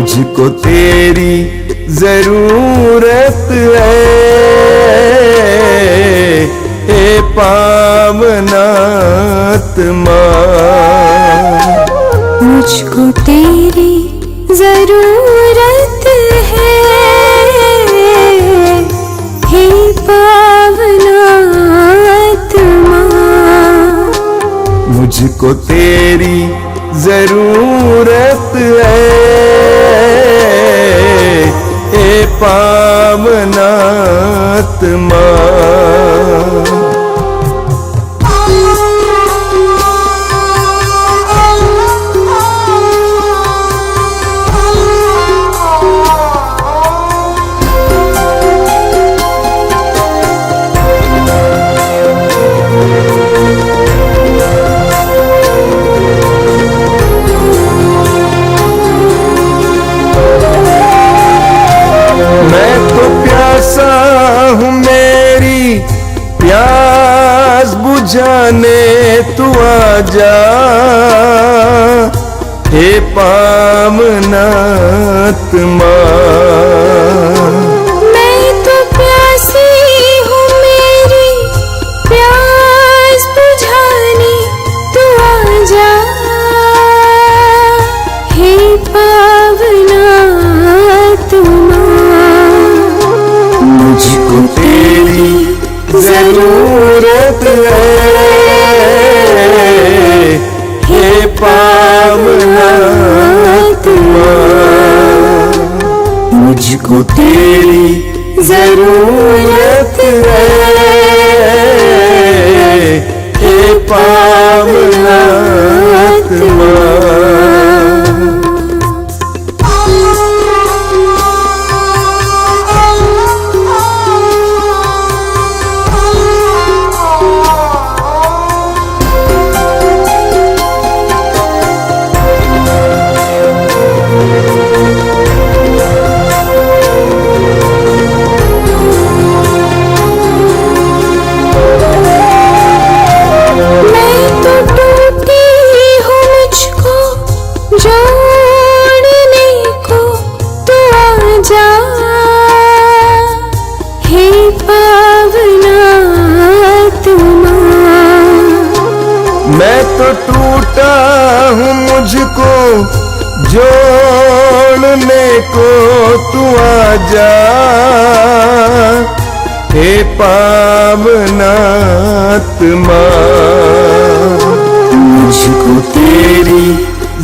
मुझको तेरी जरूरत है, हे पावनात्मा। मुझको तेरी जरूरत है, हे पावनात्मा। मुझको तेरी जरूरत है, हे पावनात्मा। मैं तो प्यासा हूँ, मेरी प्यास बुझाने तू आजा, हे पावनात्मा। मैं तो प्यासी हूँ, मेरी प्यास बुझाने तू आजा, हे पावनात्मा। मुझको तेरी जरूरत है, हे पावनात्मा। मुझको तेरी जरूरत है, हे पावनात्मा। मैं तो टूटा हूँ, मुझको जोड़ने को तू आजा, हे पावनात्मा। मुझको तेरी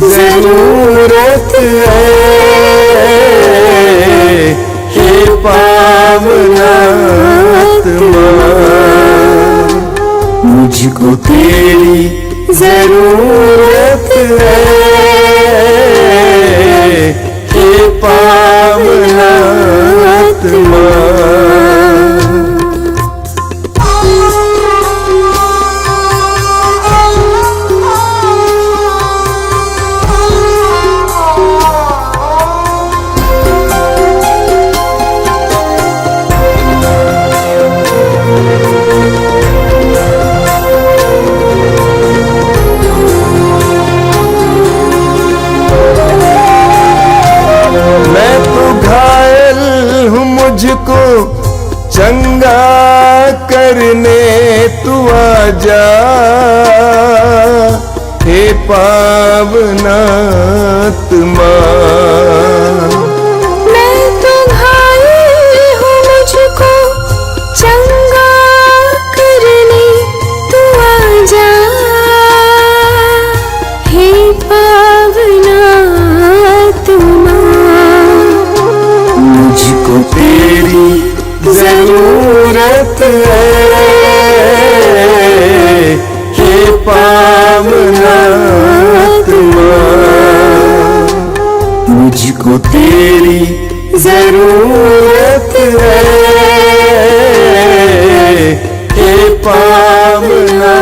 जरूरत है, हे पावनात्मा। मुझको तेरी जरूरत है, हे पावनात्मा। मुझको चंगा करने तू आजा, हे पावनात्मा। मैं तो घायल हूँ, मुझको चंगा करने तू आजा, हे पावनात्मा। मुझको तेरी जरूरत है, हे पावनात्मा। मुझको तेरी जरूरत है, हे पावनात्मा।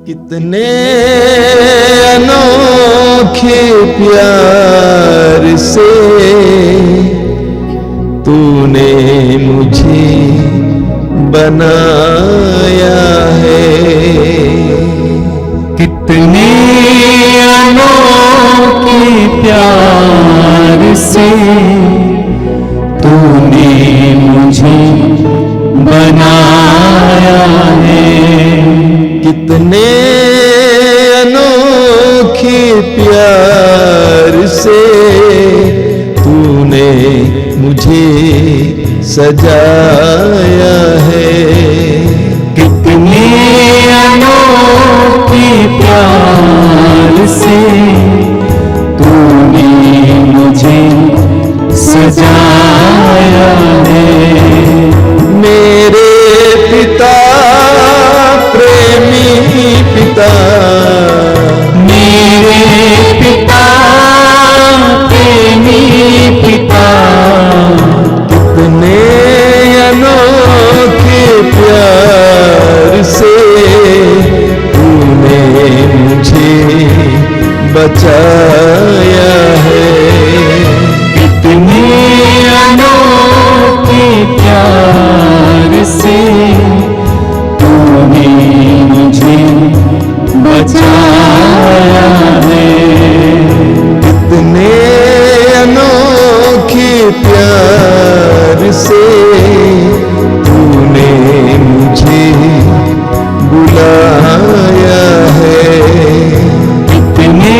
कितने अनोखे प्यार से तूने मुझे बनाया है, अनोखे प्यार से तूने मुझे बनाया है। कितने अनोखे प्यार से तूने मुझे सजाया है। कितने अनोखे प्यार से तूने मुझे सजाया है। मेरे पिता प्रेमी पिता, मेरे पिता प्रेमी पिता, कितने अनोखे प्यार से तूने मुझे बचाया है। कितने अनोखे प्यार से तूने मुझे बचाया है। कितने अनोखे प्यार से तूने मुझे बुलाया है। कितने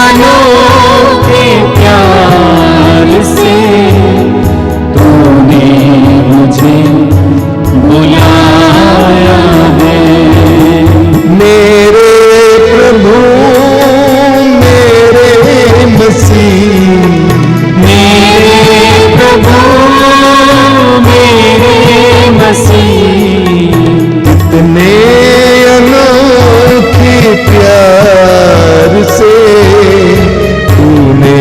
अनोखे प्यार से तूने मुझे बुलाया है। मेरे प्रभु मेरे मसीह, मेरे प्रभु मेरे मसीह, कितने अनोखे प्यार से तूने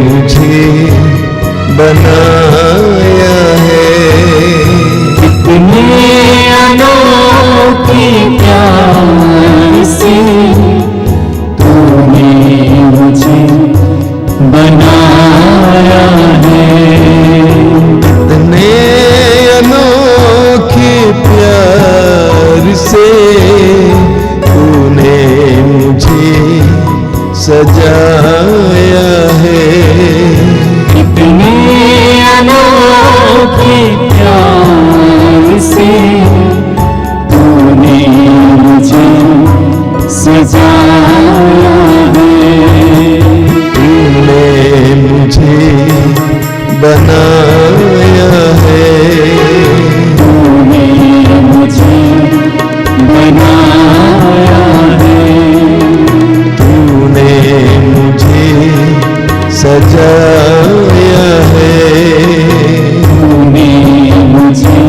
मुझे बनाया है। कितने अनोखे प्यार से तूने मुझे बनाया है। कितने अनोखे प्यार से तूने मुझे सजाया है। कितने अनोखे प्यार से तूने मुझे सजाया है। तूने मुझे बनाया है। तूने मुझे बनाया है। तूने मुझे सजाया है। तूने मुझे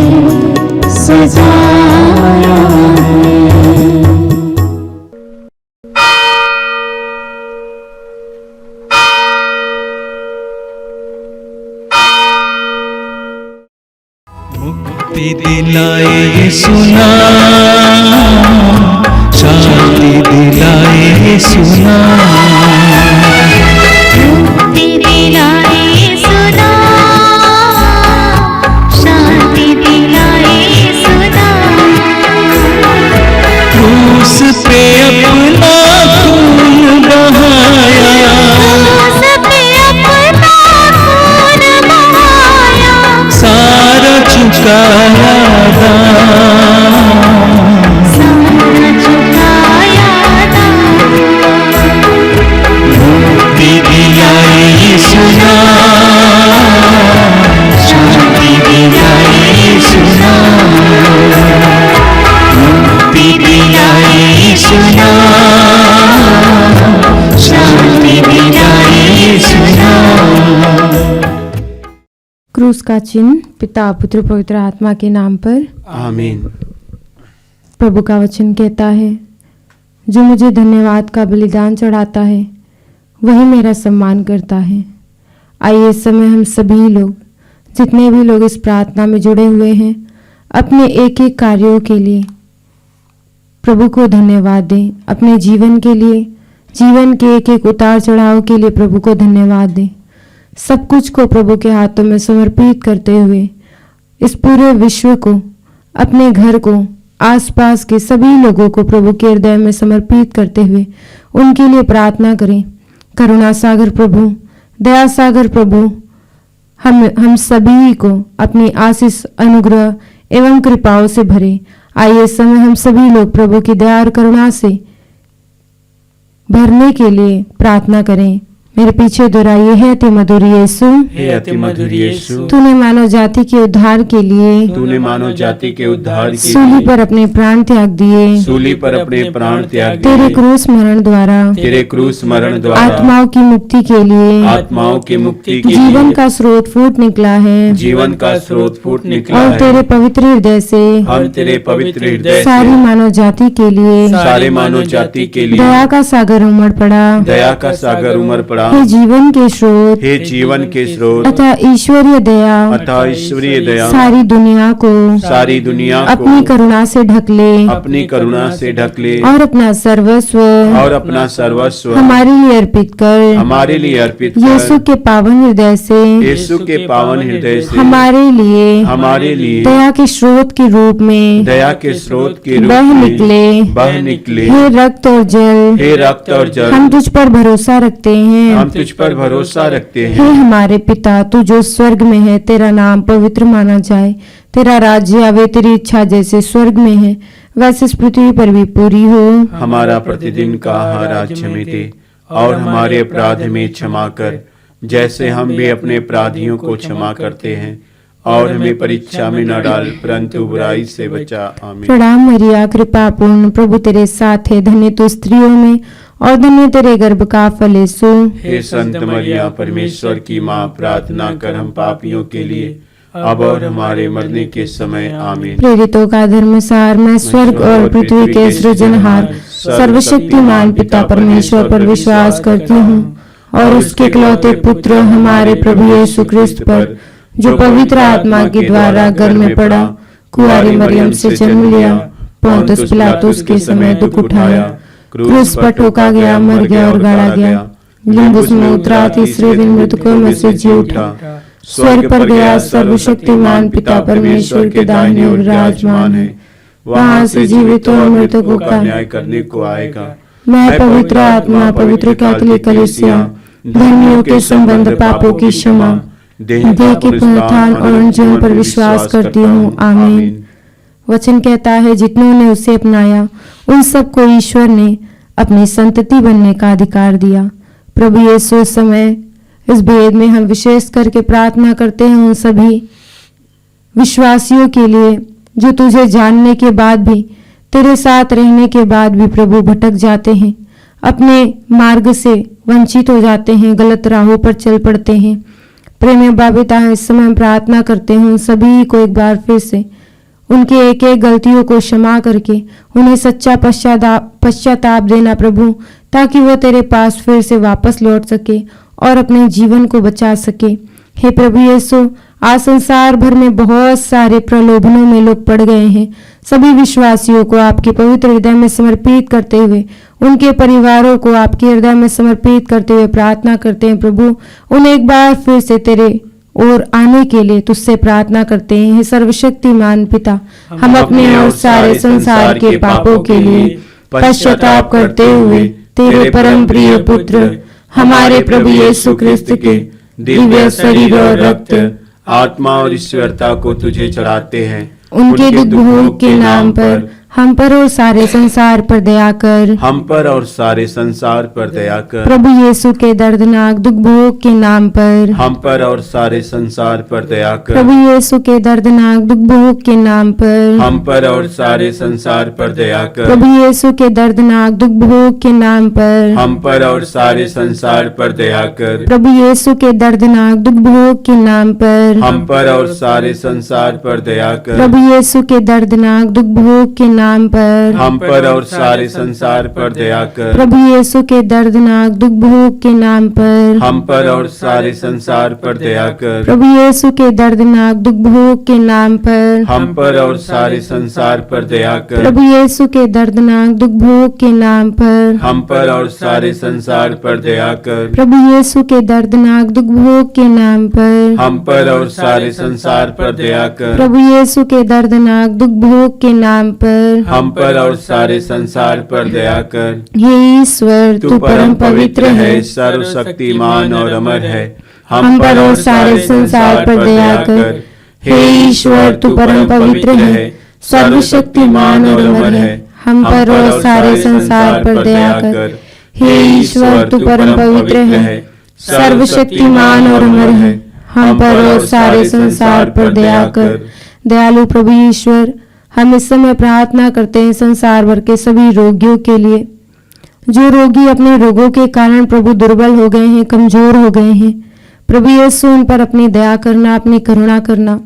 सजाया है। मुक्ति दिलाए यीशु नाम, शांति दिलाए यीशु नाम। मुक्ति दिलाए यीशु नाम, शांति दिलाए यीशु नाम। क्रूस पे अपना खून बहाया, क्रूस पे अपना खून बहाया, सारा चुकाया दाम। सारा चुकाया दाम। मुक्ति दिलाए यीशु नाम, शांति दिलाए यीशु नाम। मुक्ति दिलाए यीशु नाम, शांति दिलाए यीशु नाम। क्रूस का चिन्ह पिता पुत्र पवित्र आत्मा के नाम पर आमीन। प्रभु का वचन कहता है, जो मुझे धन्यवाद का बलिदान चढ़ाता है वही मेरा सम्मान करता है। आइए इस समय हम सभी लोग, जितने भी लोग इस प्रार्थना में जुड़े हुए हैं, अपने एक एक कार्यों के लिए प्रभु को धन्यवाद दें। अपने जीवन के लिए, जीवन के एक एक उतार चढ़ाव के लिए प्रभु को धन्यवाद दें। सब कुछ को प्रभु के हाथों में समर्पित करते हुए इस पूरे विश्व को, अपने घर को, आसपास के सभी लोगों को प्रभु के हृदय में समर्पित करते हुए उनके लिए प्रार्थना करें। करुणा सागर प्रभु, दया सागर प्रभु, हम सभी को अपनी आशीष, अनुग्रह एवं कृपाओं से भरे। आइए इस समय हम सभी लोग प्रभु की दया और करुणा से भरने के लिए प्रार्थना करें। मेरे पीछे दोहराइए, हे अति मधुर यीशु, हे अति मधुर यीशु, तूने मानव जाति के उद्धार के लिए तूने मानव जाति के उद्धार के सूली लिए पर अपने प्राण त्याग दिए। सूली पर अपने प्राण त्याग तेरे दिए। क्रूस मरण द्वारा तेरे क्रूस मरण द्वारा आत्माओं की मुक्ति के लिए आत्माओं की मुक्ति के जीवन लिए का स्रोत फूट निकला है जीवन का स्रोत फूट निकला और तेरे है। पवित्र हृदय से हम तेरे पवित्र हृदय सारी से मानव जाति के लिए सारे मानव जाति के लिए दया का सागर उमड़ पड़ा। दया का सागर उमड़ पड़ा। हे जीवन के स्रोत हे जीवन के स्रोत तथा ईश्वरीय दया अतः ईश्वरीय दया सारी दुनिया को सारी दुनिया अपनी को करुणा से ढक ले अपनी करुणा से ढक ले और अपना सर्वस्व और अपना सर्वस्व हमारे लिए अर्पित कर। हमारे लिए अर्पित यीशु कर। के पावन हृदय से यीशु के पावन हृदय से हमारे लिए दया के स्रोत के रूप में दया के स्रोत के रूप बह में निकले। बह निकले। हे रक्त और जल, हे रक्त और जल, हम तुझ पर भरोसा रखते हैं। हम तुझ पर भरोसा रखते हे हैं। हमारे पिता, तू जो स्वर्ग में है, तेरा नाम पवित्र माना जाए। तेरा राज्य आवे, तेरी इच्छा जैसे स्वर्ग में है वैसे इस पृथ्वी पर भी पूरी हो। हमारा प्रतिदिन का आहार आज हमें दे और हमारे अपराध में क्षमा कर, जैसे हम भी अपने अपराधियों को क्षमा करते हैं, और हमें परीक्षा में न डाल परंतु बुराई से बचा। आमीन। प्रणाम मरिया, कृपा पूर्ण, प्रभु तेरे साथ है। धन्य तू स्त्रियों में और धन्य तेरे गर्भ का फल यीशु। हे संत मरिया, परमेश्वर की माँ, प्रार्थना कर हम पापियों के लिए अब और हमारे मरने के समय। आमीन। प्रेरितों का धर्मसार, मैं स्वर्ग और पृथ्वी के सृजनहार सर्वशक्तिमान पिता परमेश्वर पर विश्वास करती हूँ और उसके इकलौते पुत्र हमारे प्रभु यीशु क्रिस्त पर, जो पवित्र आत्मा के द्वारा गर्भ में पड़ा, कुंवारी मरियम से जन्म लिया, पोंतुस पिलातुस के समय दुख उठाया, क्रूस पर ठोका गया, मर गया और गाड़ा गया, लिंबुस में उतरा, तीसरे दिन मृतकों में से जी उठा, स्वर्ग पर गया, सर्वशक्तिमान पिता परमेश्वर के दाहिने ओर विराजमान है, वहां से जीवितों और मृतकों का न्याय करने को आएगा। मैं पवित्र आत्मा, पवित्र कैथोलिक कलीसिया, धर्मियों के संबंध, पापों की क्षमा, देह के पुनरुत्थान और उन पर विश्वास करती हूँ। आमीन। वचन कहता है, जितनों उसे अपनाया उन सबको ईश्वर ने अपनी संतति बनने का अधिकार दिया। प्रभु यीशु, इस समय इस भेद में हम विशेष करके प्रार्थना करते हैं उन सभी विश्वासियों के लिए जो तुझे जानने के बाद भी, तेरे साथ रहने के बाद भी प्रभु भटक जाते हैं, अपने मार्ग से वंचित हो जाते हैं, गलत राहों पर चल पड़ते हैं। प्रेमी बापिता, इस समय हम प्रार्थना करते हैं उन सभी को एक बार फिर से उनके एक एक गलतियों को क्षमा करके उन्हें सच्चा पश्चाताप देना प्रभु, ताकि वो तेरे पास फिर से वापस लौट सके और अपने जीवन को बचा सके। हे प्रभु यीशु, आज संसार भर में बहुत सारे प्रलोभनों में लोग पड़ गए हैं। सभी विश्वासियों को आपके पवित्र हृदय में समर्पित करते हुए, उनके परिवारों को आपके हृदय में समर्पित करते हुए प्रार्थना करते हैं प्रभु, उन्हें एक बार फिर से तेरे और आने के लिए तुझसे प्रार्थना करते हैं। हे सर्वशक्तिमान पिता, हम अपने और सारे संसार के पापों के लिए पश्चाताप करते हुए तेरे परम प्रिय पुत्र हमारे प्रभु यीशु क्रिस्त के दिव्य शरीर और रक्त, आत्मा और ईश्वरता को तुझे चढ़ाते हैं। उनके दुख भोग के नाम पर हम पर और सारे संसार पर दया कर। हम पर और सारे संसार पर दया कर। प्रभु यीशु के दर्दनाक दुख भोग के नाम पर हम पर और सारे संसार पर दया कर। प्रभु यीशु के दर्दनाक दुख भोग के नाम पर हम पर और सारे संसार पर दया कर। प्रभु यीशु के दर्दनाक दुख भोग के नाम पर हम पर और सारे संसार पर दया कर। प्रभु यीशु के दर्दनाक दुख भोग के नाम पर हम पर और सारे संसार पर दया कर। प्रभु यीशु के दर्दनाक दुख भोग के नाम पर हम पर और सारे संसार पर दया कर। प्रभु यीशु के दर्दनाक दुख भोग के नाम पर हम पर और सारे संसार पर दया कर। प्रभु यीशु के दर्दनाक दुख भोग के नाम पर हम पर और सारे संसार पर दया कर। प्रभु यीशु के दर्दनाक दुख भोग के नाम पर हम पर और सारे संसार पर दया कर। प्रभु यीशु के दर्दनाक दुख भोग के नाम पर हम पर और सारे संसार पर दया कर। प्रभु यीशु के दर्दनाक दुख भोग के नाम पर कर। हम पर और सारे संसार पर दया कर। हे ईश्वर, तू परम पवित्र है, सर्वशक्तिमान और अमर है। हम पर और सारे संसार पर दया कर। हे ईश्वर, तू परम पवित्र है, सर्वशक्तिमान और अमर है। हम पर और सारे संसार पर दया कर। हे ईश्वर, तू परम पवित्र है, सर्वशक्तिमान और अमर है। हम पर और सारे संसार पर दया कर। दयालु प्रभु ईश्वर, हम इस समय प्रार्थना करते हैं संसार भर के सभी रोगियों के लिए, जो रोगी अपने रोगों के कारण प्रभु दुर्बल हो गए हैं, कमजोर हो गए हैं। प्रभु यीशु, उन पर अपनी दया करना, अपनी करुणा करना।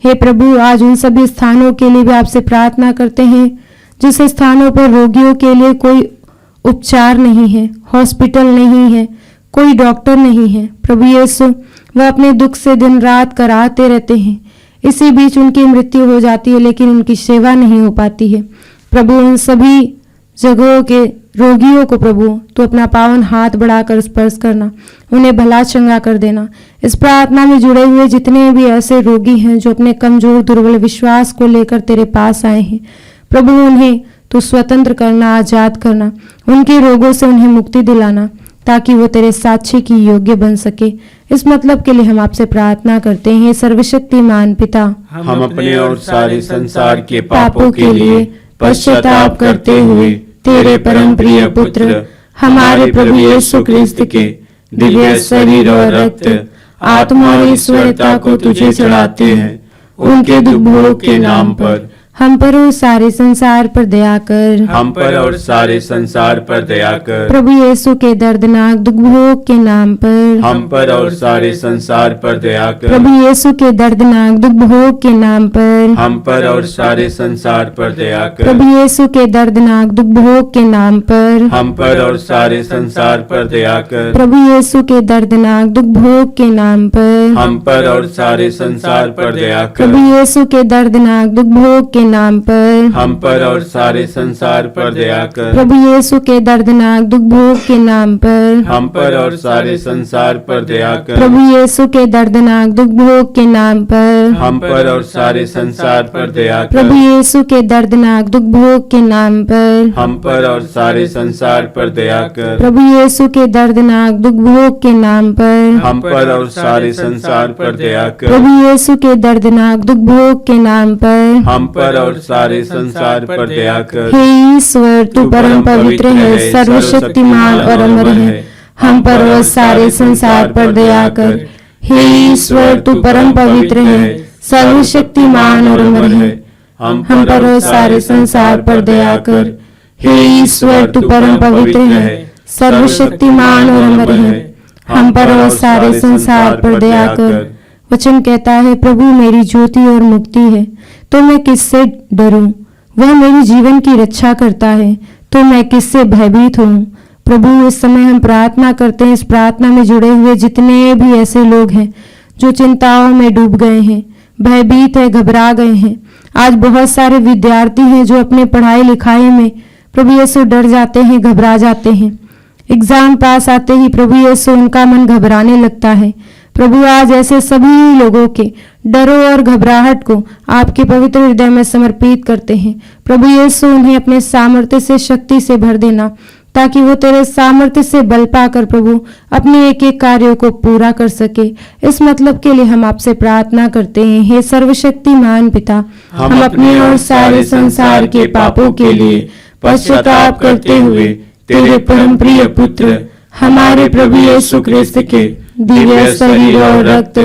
हे प्रभु, आज उन सभी स्थानों के लिए भी आपसे प्रार्थना करते हैं जिस स्थानों पर रोगियों के लिए कोई उपचार नहीं है, हॉस्पिटल नहीं है, कोई डॉक्टर नहीं है। प्रभु यीशु, वह अपने दुख से दिन रात कराहते रहते हैं, इसी बीच उनकी मृत्यु हो जाती है, लेकिन उनकी सेवा नहीं हो पाती है। प्रभु, उन सभी जगहों के रोगियों को प्रभु तो अपना पावन हाथ बढ़ाकर स्पर्श करना, उन्हें भला चंगा कर देना। इस प्रार्थना में जुड़े हुए जितने भी ऐसे रोगी हैं जो अपने कमजोर दुर्बल विश्वास को लेकर तेरे पास आए हैं, प्रभु उन्हें तो स्वतंत्र करना, आजाद करना, उनके रोगों से उन्हें मुक्ति दिलाना, ताकि वो तेरे साक्षी की योग्य बन सके। इस मतलब के लिए हम आपसे प्रार्थना करते हैं। सर्वशक्तिमान पिता, हम अपने और सारे संसार के पापों के लिए पश्चाताप करते हुए तेरे परम प्रिय पुत्र हमारे प्रभु यीशु क्रिस्त के दिव्य शरीर और रक्त, आत्मा और ईश्वरता को तुझे चढ़ाते हैं। उनके दुख भोग के नाम पर हम पर और सारे संसार पर दया कर। हम पर और सारे संसार पर दया कर। प्रभु यीशु के दर्दनाक दुख भोग के नाम पर हम पर और सारे संसार पर दया कर। प्रभु यीशु के दर्दनाक दुख भोग के नाम पर हम पर और सारे संसार पर दया कर। प्रभु यीशु के दर्दनाक दुख भोग के नाम पर हम पर और सारे संसार पर दया कर। प्रभु यीशु के दर्दनाक दुख भोग के नाम पर हम पर और सारे संसार पर दया कर। प्रभु यीशु के दर्दनाक दुख भोग के नाम पर हम पर और सारे संसार पर दया कर। प्रभु यीशु के दर्दनाक दुख भोग के नाम पर हम पर और सारे संसार पर दया कर। प्रभु यीशु के दर्दनाक दुख भोग के नाम पर हम पर और सारे संसार पर दया कर। प्रभु यीशु के दर्दनाक दुख भोग के नाम पर हम पर और सारे संसार पर दया कर। प्रभु यीशु के दर्दनाक दुख भोग के नाम पर हम पर और सारे संसार पर दया कर। प्रभु यीशु के दर्दनाक दुख भोग के नाम पर हम पर और सारे संसार पर दया कर। हे ईश्वर, तू परम पवित्र है, सर्वशक्तिमान और अमर है। हम पर और सारे संसार पर दया कर। हे ईश्वर, तू परम पवित्र है, सर्वशक्तिमान और अमर है। हम पर और सारे संसार पर दया कर। हे ईश्वर, तू परम पवित्र है, सर्वशक्तिमान और अमर है। हम पर और सारे संसार पर दया कर। वचन कहता है, प्रभु मेरी ज्योति और मुक्ति है, तो मैं किससे डरूं? वह मेरी जीवन की रक्षा करता है, तो मैं किससे भयभीत हूँ? प्रभु, इस समय हम प्रार्थना करते हैं, इस प्रार्थना में जुड़े हुए जितने भी ऐसे लोग हैं जो चिंताओं में डूब गए हैं, भयभीत है, घबरा गए हैं। आज बहुत सारे विद्यार्थी हैं जो अपने पढ़ाई लिखाई में प्रभु यीशु डर जाते हैं, घबरा जाते हैं। एग्जाम पास आते ही प्रभु यीशु उनका मन घबराने लगता है। प्रभु, आज ऐसे सभी लोगों के डरों और घबराहट को आपके पवित्र हृदय में समर्पित करते हैं। प्रभु यीशु, उन्हें अपने सामर्थ्य से, शक्ति से भर देना, ताकि वो तेरे सामर्थ्य से बल पाकर प्रभु अपने एक एक कार्यों को पूरा कर सके। इस मतलब के लिए हम आपसे प्रार्थना करते हैं। हे सर्वशक्तिमान पिता, हम अपने और सारे संसार के पापों के लिए पश्चाताप करते हुए तेरे परम प्रिय पुत्र हमारे प्रभु यीशु क्रिस्त के दिव्य शरीर और रक्त,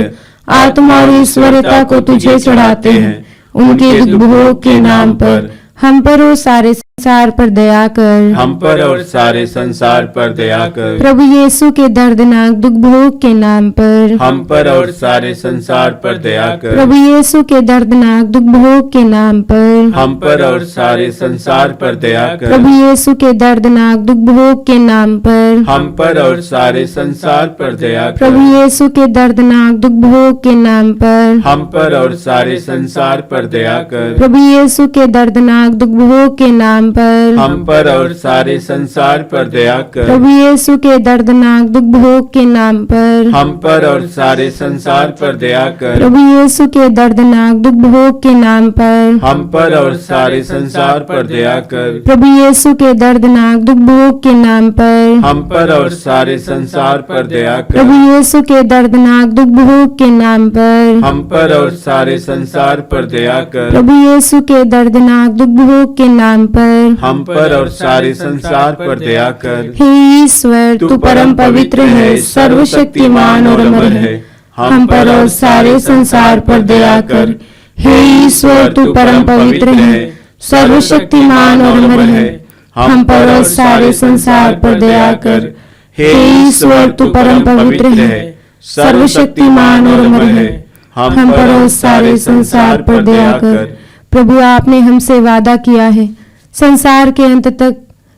आत्मा और ईश्वरता को तुझे चढ़ाते हैं। उनके दुख भोग के नाम पर हम पर और सारे संसार पर दया कर। हम पर और सारे संसार पर दया कर। प्रभु यीशु के दर्दनाक दुख भोग के नाम पर हम पर और सारे संसार पर दया कर। प्रभु यीशु के दर्दनाक दुख भोग के नाम पर हम पर और सारे संसार पर दया कर। प्रभु यीशु के दर्दनाक दुख भोग के नाम पर हम पर और सारे संसार पर दया कर। प्रभु यीशु के दर्दनाक दुख भोग के नाम पर हम पर और सारे संसार पर दया कर। प्रभु यीशु के दर्दनाक दुख भोग के नाम नाम पर, हम पर और सारे संसार पर दया कर। प्रभु यीशु के दर्दनाक दुख भोग के नाम पर, हम पर और सारे संसार पर दया कर। प्रभु यीशु के दर्दनाक दुख भोग के नाम पर, हम पर और सारे संसार पर दया कर। प्रभु यीशु के दर्दनाक दुख भोग के नाम पर, हम पर और सारे संसार पर दया कर। प्रभु यीशु के दर्दनाक दुख भोग के नाम पर, हम पर और सारे संसार पर दया कर। प्रभु यीशु के दर्दनाक दुख भोग के नाम पर, हम पर और सारे संसार पर दया कर। हे ईश्वर, तू परम पवित्र है, सर्वशक्तिमान और अमर है, हम पर और सारे संसार पर दया कर। हे ईश्वर, तू परम पवित्र है, सर्वशक्तिमान और अमर है, हम पर और सारे संसार पर दया कर। हे ईश्वर, तू परम पवित्र है, सर्वशक्तिमान और अमर है, हम पर और सारे संसार पर दया कर। प्रभु, आपने हमसे वादा किया है, संसार के अंत तक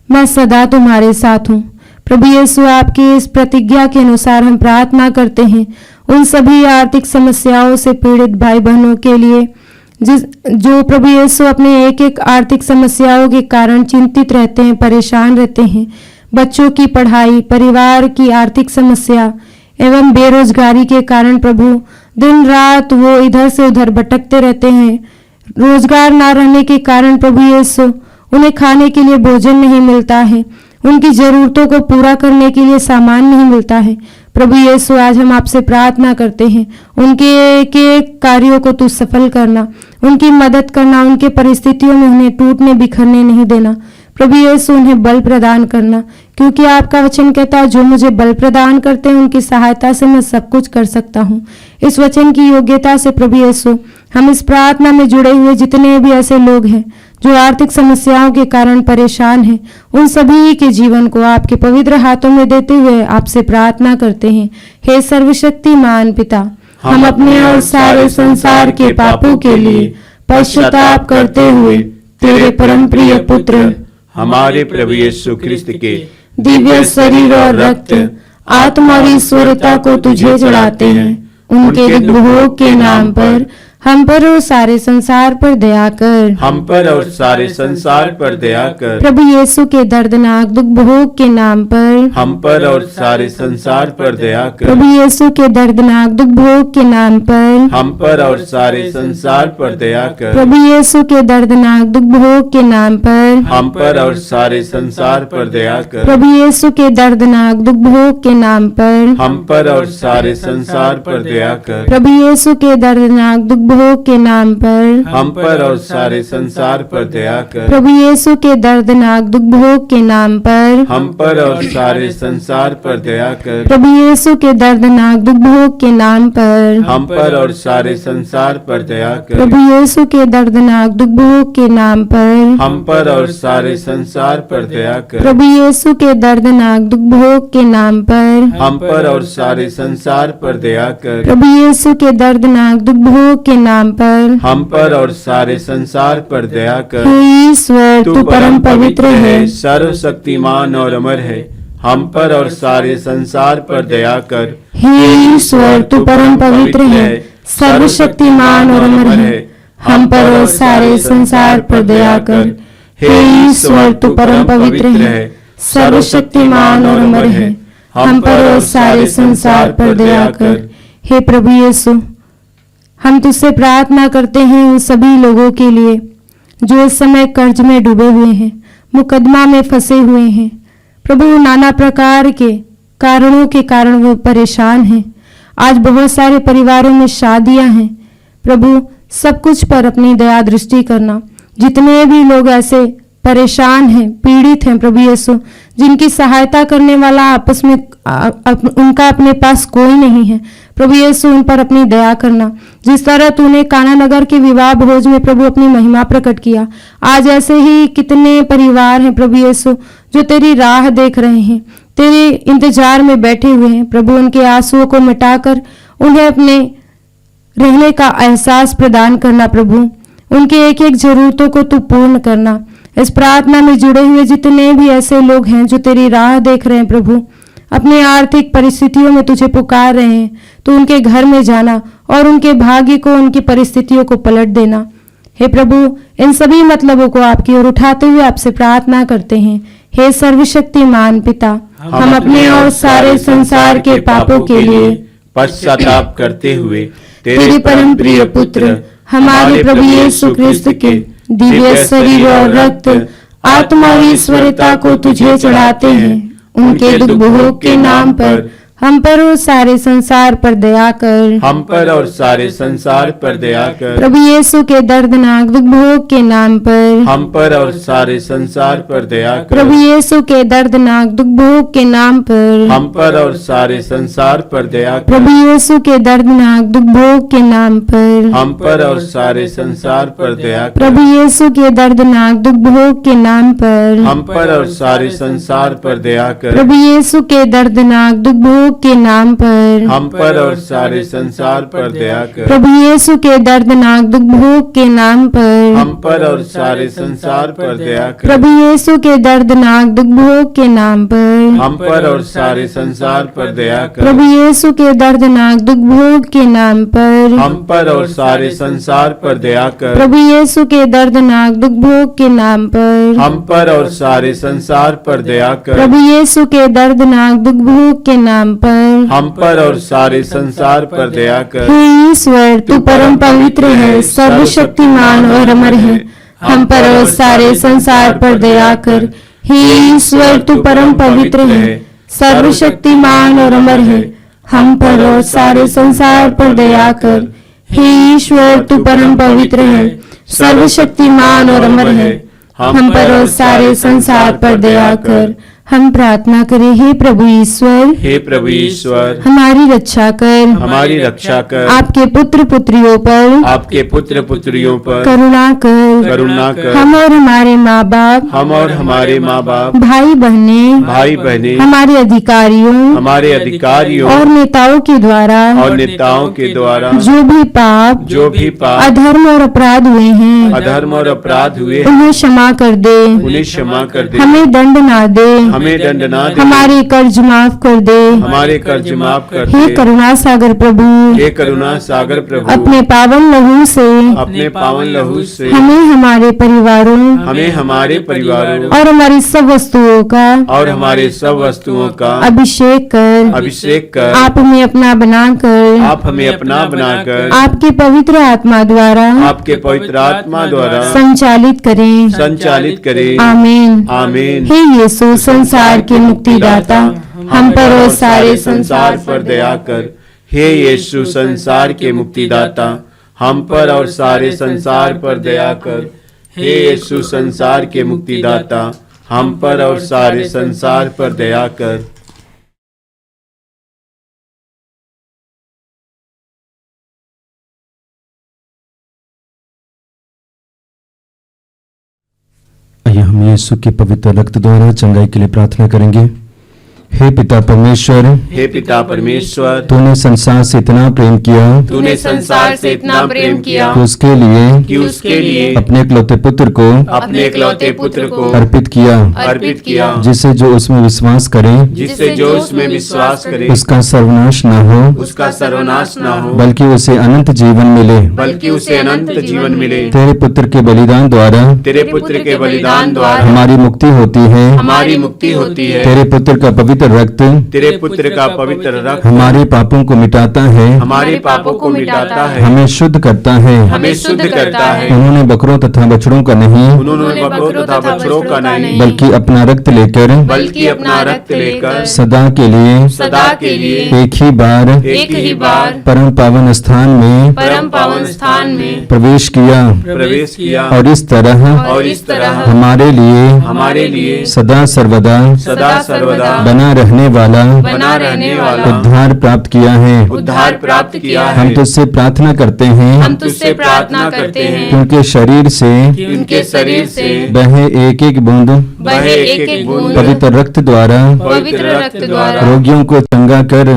मैं सदा तुम्हारे साथ हूँ। प्रभु यीशु, आपकी इस प्रतिज्ञा के अनुसार हम प्रार्थना करते हैं उन सभी आर्थिक समस्याओं से पीड़ित भाई बहनों के लिए जो प्रभु यीशु अपने एक एक आर्थिक समस्याओं के कारण चिंतित रहते हैं, परेशान रहते हैं। बच्चों की पढ़ाई, परिवार की आर्थिक समस्या एवं बेरोजगारी के कारण प्रभु दिन रात वो इधर से उधर भटकते रहते हैं। रोजगार ना रहने के कारण प्रभु यीशु उन्हें खाने के लिए भोजन नहीं मिलता है, उनकी जरूरतों को पूरा करने के लिए सामान नहीं मिलता है। प्रभु यीशु, आज हम आपसे प्रार्थना करते हैं, उनके एक एक कार्यों को तू सफल करना, उनकी मदद करना, उनके परिस्थितियों में उन्हें टूटने बिखरने नहीं देना। प्रभु यीशु, उन्हें बल प्रदान करना, क्योंकि आपका वचन कहता है जो मुझे बल प्रदान करते हैं उनकी सहायता से मैं सब कुछ कर सकता हूँ। इस वचन की योग्यता से प्रभु यीशु, हम इस प्रार्थना में जुड़े हुए जितने भी ऐसे लोग हैं जो आर्थिक समस्याओं के कारण परेशान हैं, उन सभी के जीवन को आपके पवित्र हाथों में देते हुए आपसे प्रार्थना करते हैं। हे सर्वशक्तिमान पिता, हम अपने और सारे संसार के पापों के लिए पश्चाताप करते हुए तेरे परम प्रिय पुत्र हमारे प्रभु यीशु ख्रिस्त के दिव्य शरीर और रक्त, आत्मा और ईश्वरता को तुझे चढ़ाते हैं। उनके दुख भोग के नाम पर हम पर और सारे संसार पर दया कर। हम पर और सारे संसार पर दया कर। प्रभु यीशु के दर्दनाक दुख भोग के नाम पर हम पर और सारे संसार पर दया कर। प्रभु यीशु के दर्दनाक दुख भोग के नाम पर हम पर और सारे संसार पर दया कर। प्रभु यीशु के दर्दनाक दुख भोग के नाम पर हम पर और सारे संसार पर दया कर। प्रभु यीशु के दर्दनाक दुख भोग के नाम पर हम पर और सारे संसार पर दया कर। प्रभु यीशु के दर्दनाक दुख भोग के नाम पर हम पर और सारे संसार पर दया कर। प्रभु यीशु के दर्दनाक दुख भोग के नाम पर हम पर और सारे संसार पर दया कर। प्रभु यीशु के दर्दनाक दुख भोग के नाम पर हम पर और सारे संसार पर दया कर। प्रभु यीशु के दर्दनाक दुख भोग के नाम पर हम पर और सारे संसार पर दया कर। प्रभु यीशु के दर्दनाक दुख भोग के नाम पर हम पर और सारे संसार पर दया कर। प्रभु यीशु के दर्दनाक दुख भोग के नाम पर हम पर और सारे संसार पर दया कर। हे ईश्वर, तू परम पवित्र है, सर्वशक्तिमान और अमर है, हम पर और सारे संसार पर दया कर। हे ईश्वर, तू परम पवित्र है, सर्वशक्तिमान और अमर है, हम पर और सारे संसार पर दया कर। हे ईश्वर, तू परम पवित्र है, सर्वशक्तिमान और अमर है, हम पर और सारे संसार पर दया कर। हे प्रभु यीशु, हम तुझसे प्रार्थना करते हैं उन सभी लोगों के लिए जो इस समय कर्ज में डूबे हुए हैं, मुकदमा में फंसे हुए हैं। प्रभु, नाना प्रकार के कारणों के कारण वो परेशान हैं। आज बहुत सारे परिवारों में शादियां हैं। प्रभु, सब कुछ पर अपनी दया दृष्टि करना। जितने भी लोग ऐसे परेशान हैं, पीड़ित हैं, प्रभु यीशु, जिनकी सहायता करने वाला आपस में उनका अपने पास कोई नहीं है, प्रभु यीशु, उन पर अपनी दया करना। जिस तरह तूने काना नगर के विवाह भोज में प्रभु अपनी महिमा प्रकट किया, आज ऐसे ही कितने परिवार हैं प्रभु यीशु जो तेरी राह देख रहे हैं, तेरे इंतजार में बैठे हुए हैं। प्रभु, उनके आंसुओं को मिटाकर उन्हें अपने रहने का एहसास प्रदान करना। प्रभु, उनके एक एक जरूरतों को तू पूर्ण करना। इस प्रार्थना में जुड़े हुए जितने भी ऐसे लोग हैं जो तेरी राह देख रहे हैं, प्रभु, अपने आर्थिक परिस्थितियों में तुझे पुकार रहे हैं, तो उनके घर में जाना और उनके भाग्य को, उनकी परिस्थितियों को पलट देना। हे प्रभु, इन सभी मतलबों को आपकी ओर उठाते हुए आपसे प्रार्थना करते हैं। हे सर्वशक्तिमान पिता, हम अपने और सारे संसार के पापों के लिए पश्चाताप करते हुए तेरे परम प्रिय पुत्र हमारे प्रभु यीशु क्रिस्त के दिव्य शरीर और रक्त, आत्मा और ईश्वरता को तुझे चढ़ाते हैं। उनके दुख भोग के नाम पर हम पर और सारे संसार पर दया कर। हम पर और सारे संसार पर दया कर। प्रभु यीशु के दर्दनाक दुख भोग के नाम पर हम पर और सारे संसार पर दया कर। प्रभु यीशु के दर्दनाक दुख भोग के नाम पर हम पर और सारे संसार पर दया कर। प्रभु यीशु के दर्दनाक दुख भोग के नाम पर हम पर और सारे संसार पर दया कर। प्रभु यीशु के दर्दनाक दुख भोग के नाम पर हम पर और सारे संसार पर दया कर। प्रभु यीशु के दर्दनाक दुख भोग के नाम पर हम पर और सारे संसार पर दया कर। प्रभु यीशु के दर्दनाक दुख भोग के नाम पर हम पर और सारे संसार पर दया कर। प्रभु यीशु के दर्दनाक दुख भोग के नाम पर हम पर और सारे संसार पर दया कर। प्रभु यीशु के दर्दनाक दुख भोग के नाम पर हम पर और सारे संसार पर दया कर। प्रभु यीशु के दर्दनाक दुख भोग के नाम पर हम पर और सारे संसार पर दया कर। प्रभु यीशु के दर्दनाक दुख भोग के नाम पर हम पर और सारे संसार पर दया कर। हे ईश्वर, तू परम पवित्र है, सर्वशक्तिमान और अमर है। हम पर और सारे संसार पर दया कर। हे ईश्वर, तू परम पवित्र है, सर्वशक्तिमान और अमर है। हम पर और सारे संसार पर दया कर। हे ईश्वर, तू परम पवित्र है, सर्वशक्तिमान और अमर है। हम पर और सारे संसार पर दया कर। हम प्रार्थना करें। हे प्रभु ईश्वर, हे प्रभु ईश्वर, हमारी रक्षा कर। हमारी रक्षा कर। आपके पुत्र पुत्रियों पर आपके पुत्र पुत्रियों पर करुणा कर। करुणा कर। हम और हमारे माँ बाप, हम और हमारे माँ बाप, भाई बहनें, भाई बहने, हमारे अधिकारियों हमारे अधिकारियों और नेताओं के द्वारा और नेताओं के द्वारा जो भी पाप अधर्म और अपराध हुए हैं, और अपराध हुए उन्हें क्षमा कर दे। उन्हें क्षमा कर दे। हमें दंड ना दे। हमें दंड ना दे। हमारे कर्ज माफ कर दे। हमारे कर्ज माफ कर हे दे। करुणा सागर प्रभु, हे करुणा सागर प्रभु, अपने पावन लहू से अपने पावन लहू से हमें हमारे परिवारों और हमारी सब वस्तुओं का अभिषेक कर। आप हमें अपना बनाकर आपके पवित्र आत्मा द्वारा संचालित करें। आमीन। हे यीशु, संसार के मुक्तिदाता, हम पर और सारे संसार पर दया कर। हे यीशु, संसार के मुक्तिदाता, हम पर और सारे संसार पर दया कर। हे यीशु, संसार के मुक्तिदाता, हम पर और सारे संसार पर दया कर। आइए हम यीशु के पवित्र रक्त द्वारा चंगाई के लिए प्रार्थना करेंगे। हे पिता परमेश्वर, हे पिता परमेश्वर, तूने संसार से इतना प्रेम किया कि उसके लिए अपने इकलौते पुत्र को अर्पित किया, जिससे जो उसमें विश्वास करे उसका सर्वनाश न हो बल्कि उसे अनंत जीवन मिले। तेरे पुत्र के बलिदान द्वारा हमारी मुक्ति होती है। तेरे पुत्र का पवित्र रक्त हमारे पापों को मिटाता है, हमें शुद्ध करता है। उन्होंने बकरों तथा बछड़ों का नहीं बल्कि अपना रक्त लेकर सदा के लिए एक ही बार परम पावन स्थान में प्रवेश किया और इस तरह हमारे लिए सदा सर्वदा बना रहने वाला उद्धार प्राप्त किया है। हम तुझसे प्रार्थना करते हैं उनके शरीर से बहे एक एक बूंद पवित्र रक्त द्वारा रोगियों को चंगा कर।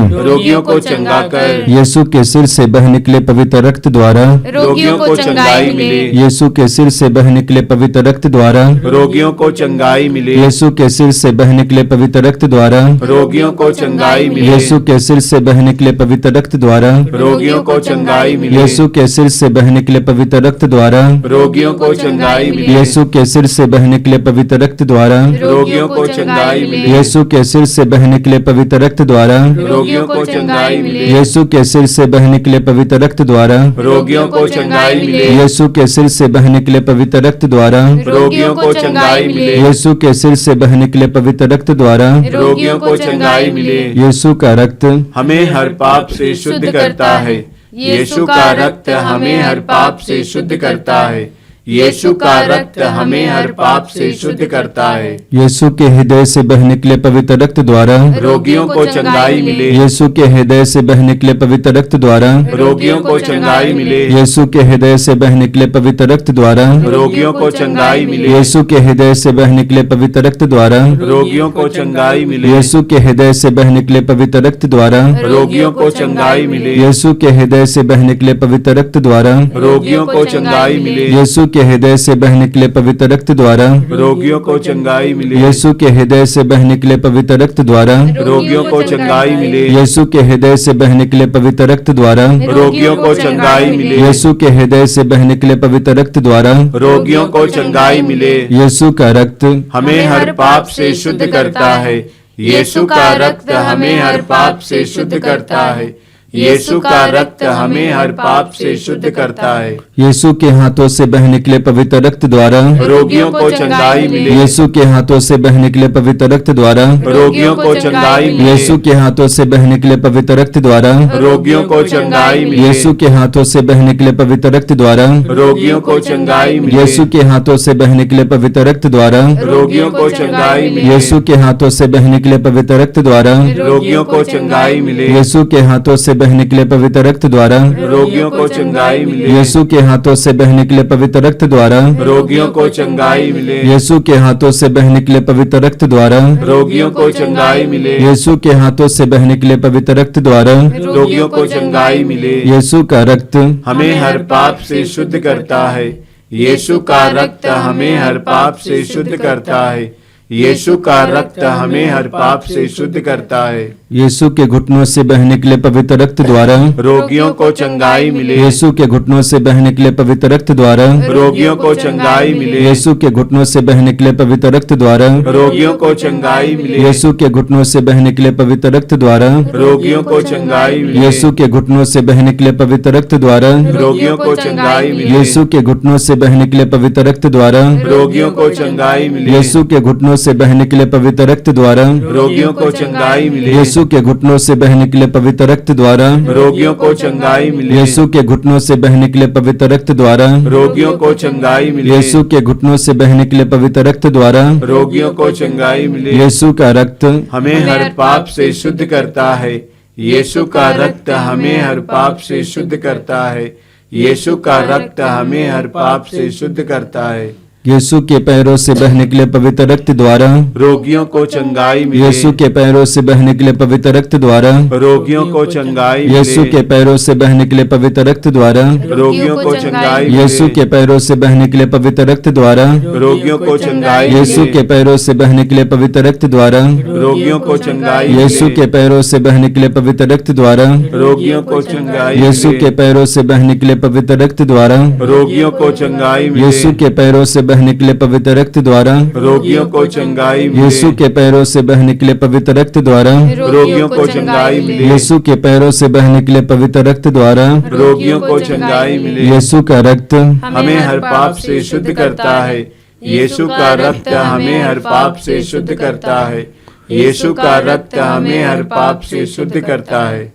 यीशु के सिर से बह निकले पवित्र रक्त द्वारा रोगियों को चंगाई मिले। यीशु के सिर से बह निकले पवित्र रक्त द्वारा रोगियों को चंगाई मिले। यीशु के सिर से बह निकले पवित्र रक्त द्वारा द्वारा रोगियों को चंगाई मिले। यीशु के सिर से बह निकले पवित्र रक्त द्वारा रोगियों को चंगाई मिले। यीशु के सिर से बह निकले पवित्र रक्त द्वारा रोगियों को चंगाई मिले। यीशु के सिर से बह निकले पवित्र रक्त द्वारा रोगियों को चंगाई मिले। यीशु के सिर से बह निकले पवित्र रक्त द्वारा रोगियों को चंगाई मिले। यीशु के सिर से बह निकले पवित्र रक्त द्वारा रोगियों को चंगाई मिले। यीशु के सिर से बह निकले पवित्र रक्त द्वारा रोगियों को चंगाई मिले। यीशु के सिर से बह निकले पवित्र रक्त द्वारा रोगियों को चंगाई मिले। यीशु का रक्त हमें हर पाप से शुद्ध करता है। यीशु का रक्त हमें हर पाप से शुद्ध करता है। यीशु का रक्त हमें हर पाप से शुद्ध करता है। यीशु के हृदय से बह निकले पवित्र रक्त द्वारा रोगियों को चंगाई मिले। यीशु के हृदय से बह निकले पवित्र रक्त द्वारा रोगियों को चंगाई मिले। यीशु के हृदय से बह निकले पवित्र रक्त द्वारा रोगियों को चंगाई मिले। यीशु के हृदय से बह निकले पवित्र रक्त द्वारा रोगियों को चंगाई मिले। यीशु के हृदय से बह निकले पवित्र रक्त द्वारा रोगियों को चंगाई मिले। यीशु के हृदय से बह निकले पवित्र रक्त द्वारा रोगियों को चंगाई मिले। यीशु के हृदय से बह निकले पवित्र रक्त द्वारा रोगियों को चंगाई मिले। यीशु के हृदय से बह निकले पवित्र रक्त द्वारा रोगियों को चंगाई मिले। यीशु के हृदय से बह निकले पवित्र रक्त द्वारा रोगियों को चंगाई मिले। यीशु के हृदय से बह निकले पवित्र रक्त द्वारा रोगियों को चंगाई मिले। यीशु का रक्त हमें हर पाप से शुद्ध करता है। यीशु का रक्त हमें हर पाप से शुद्ध करता है। यीशु का रक्त हमें हर पाप से शुद्ध करता है। यीशु के हाथों से बह निकले पवित्र रक्त द्वारा रोगियों को चंगाई मिले। यीशु के हाथों से बह निकले पवित्र रक्त द्वारा रोगियों को चंगाई मिले। यीशु के हाथों से बह निकले पवित्र रक्त द्वारा रोगियों को चंगाई मिले। यीशु के हाथों से बह निकले पवित्र रक्त द्वारा रोगियों को चंगाई मिले। यीशु के हाथों से बह निकले पवित्र रक्त द्वारा रोगियों को चंगाई मिले। यीशु के हाथों से बह निकले पवित्र रक्त द्वारा रोगियों को चंगाई मिले। यीशु के हाथों से बह निकले पवित्र रक्त द्वारा रोगियों को चंगाई मिले। यीशु के हाथों से बह निकले पवित्र रक्त द्वारा रोगियों को चंगाई मिले। यीशु के हाथों से बह निकले पवित्र रक्त द्वारा रोगियों को चंगाई मिले। यीशु के हाथों से बह निकले पवित्र रक्त द्वारा रोगियों को चंगाई मिले। यीशु का रक्त हमें हर पाप से शुद्ध करता है। यीशु का रक्त हमें हर पाप से शुद्ध करता है। यीशु का रक्त हमें हर पाप से शुद्ध करता है। यीशु के घुटनों से बह निकले पवित्र रक्त द्वारा रोगियों को चंगाई मिले। यीशु के घुटनों से बह निकले पवित्र रक्त द्वारा रोगियों को चंगाई मिले। यीशु के घुटनों से बह निकले पवित्र रक्त द्वारा रोगियों को चंगाई मिले। यीशु के घुटनों से बह निकले पवित्र रक्त द्वारा रोगियों को चंगाई मिले। यीशु के घुटनों से बह निकले पवित्र रक्त द्वारा रोगियों को चंगाई मिले। यीशु के घुटनों से बह निकले पवित्र रक्त द्वारा रोगियों को चंगाई मिले। यीशु के घुटनों से बह निकले पवित्र रक्त द्वारा रोगियों को चंगाई मिले। यीशु के घुटनों से बह निकले पवित्र रक्त द्वारा रोगियों को चंगाई मिले। यीशु के घुटनों से बह निकले पवित्र रक्त द्वारा रोगियों को चंगाई मिले। यीशु के घुटनों से बह निकले पवित्र रक्त द्वारा रोगियों को चंगाई मिले। यीशु का रक्त हमें हर पाप से शुद्ध करता है। यीशु का रक्त हमें हर पाप से शुद्ध करता है। यीशु का रक्त हमें हर पाप से शुद्ध करता है। यीशु के पैरों से बह निकले पवित्र रक्त द्वारा रोगियों को चंगाई मिले। यीशु के पैरों से बह निकले पवित्र रक्त द्वारा रोगियों को चंगाई मिले। यीशु के पैरों से बह निकले पवित्र रक्त द्वारा रोगियों को चंगाई मिले। यीशु के पैरों से बह निकले पवित्र रक्त द्वारा रोगियों को चंगाई मिले। यीशु के पैरों से बह निकले पवित्र रक्त द्वारा रोगियों को चंगाई मिले। यीशु के पैरों से बह निकले पवित्र रक्त द्वारा रोगियों को चंगाई यीशु मिले। के पैरों से बह निकले पवित्र रक्त द्वारा रोगियों को चंगाई मिले। यीशु के पैरों से बह निकले पवित्र रक्त द्वारा रोगियों को चंगाई मिले। यीशु के पैरों से बह निकले पवित्र रक्त द्वारा रोगियों को चंगाई मिले। यीशु के पैरों से बह निकले पवित्र रक्त द्वारा रोगियों को चंगाई मिले। यीशु का रक्त हमें हर पाप से शुद्ध करता है। यीशु का रक्त हमें हर पाप से शुद्ध करता है। यीशु का रक्त हमें हर पाप से शुद्ध करता है।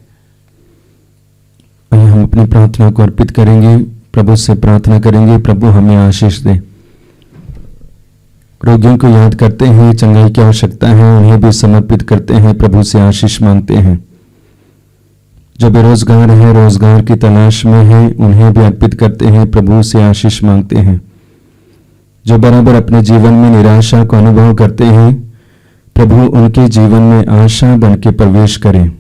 हम अपनी प्रार्थना को अर्पित करेंगे, प्रभु से प्रार्थना करेंगे, प्रभु हमें आशीष दे। रोगियों को याद करते हैं, चंगाई की आवश्यकता है, उन्हें भी समर्पित करते हैं, प्रभु से आशीष मांगते हैं। जो बेरोजगार है, रोजगार की तलाश में है, उन्हें भी अर्पित करते हैं, प्रभु से आशीष मांगते हैं। जो बराबर अपने जीवन में निराशा को अनुभव करते हैं, प्रभु उनके जीवन में आशा बन के प्रवेश करें।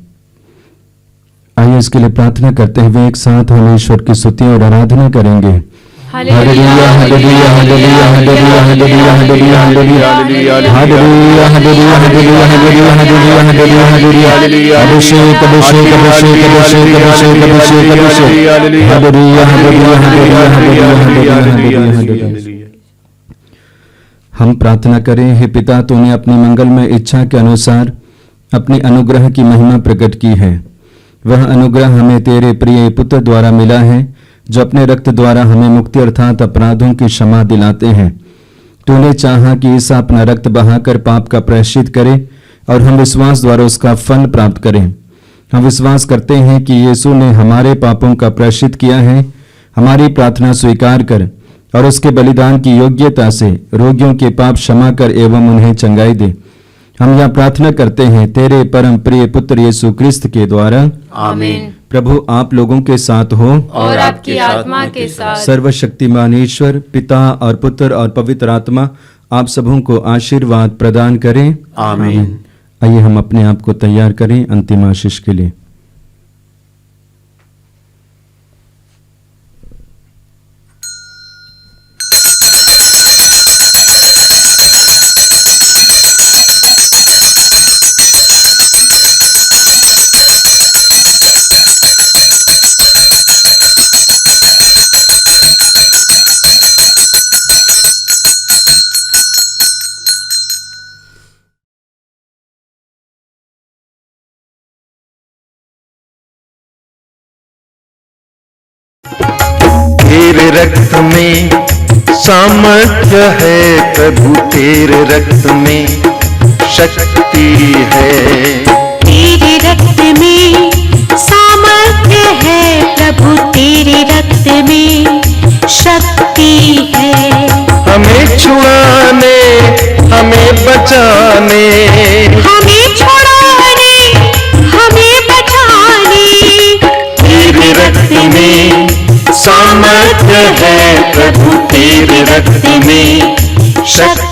आइए इसके लिए प्रार्थना करते हुए एक साथ हम ईश्वर की स्तुति और आराधना करेंगे। हालेलुया हालेलुया हालेलुया हालेलुया हालेलुया हालेलुया हालेलुया हालेलुया हालेलुया हालेलुया हालेलुया हालेलुया हालेलुया हालेलुया अभिषेक अभिषेक अभिषेक अभिषेक अभिषेक अभिषेक अभिषेक हालेलुया हालेलुया हालेलुया हालेलुया हालेलुया हालेलुया। हम प्रार्थना करें। हे पिता, तूने अपनी मंगलमय इच्छा के अनुसार अपनी अनुग्रह की महिमा प्रकट की है। वह अनुग्रह हमें तेरे प्रिय पुत्र द्वारा मिला है, जो अपने रक्त द्वारा हमें मुक्ति अर्थात अपराधों की क्षमा दिलाते हैं। तूने चाहा कि ईसा अपना रक्त बहाकर पाप का प्रायश्चित करे और हम विश्वास द्वारा उसका फल प्राप्त करें। हम विश्वास करते हैं कि यीशु ने हमारे पापों का प्रायश्चित किया है। हमारी प्रार्थना स्वीकार कर और उसके बलिदान की योग्यता से रोगियों के पाप क्षमा कर एवं उन्हें चंगाई दे। हम यह प्रार्थना करते हैं तेरे परम प्रिय पुत्र यीशु क्रिस्त के द्वारा, आमीन। प्रभु आप लोगों के साथ हो और आपकी आत्मा के साथ। सर्वशक्तिमान ईश्वर पिता और पुत्र और पवित्र आत्मा आप सबों को आशीर्वाद प्रदान करें, आमीन। आइए हम अपने आप को तैयार करें अंतिम आशीष के लिए। तेरे रक्त में सामर्थ्य है प्रभु, तेरे रक्त में शक्ति है। तेरे रक्त में सामर्थ्य है प्रभु, तेरे रक्त में शक्ति है। हमें छुड़ाने, हमें बचाने, हमें छुड़ाने, हमें बचाने। तेरे रक्त में सामर्थ्य है प्रभु, तेरे रक्त में शक्ति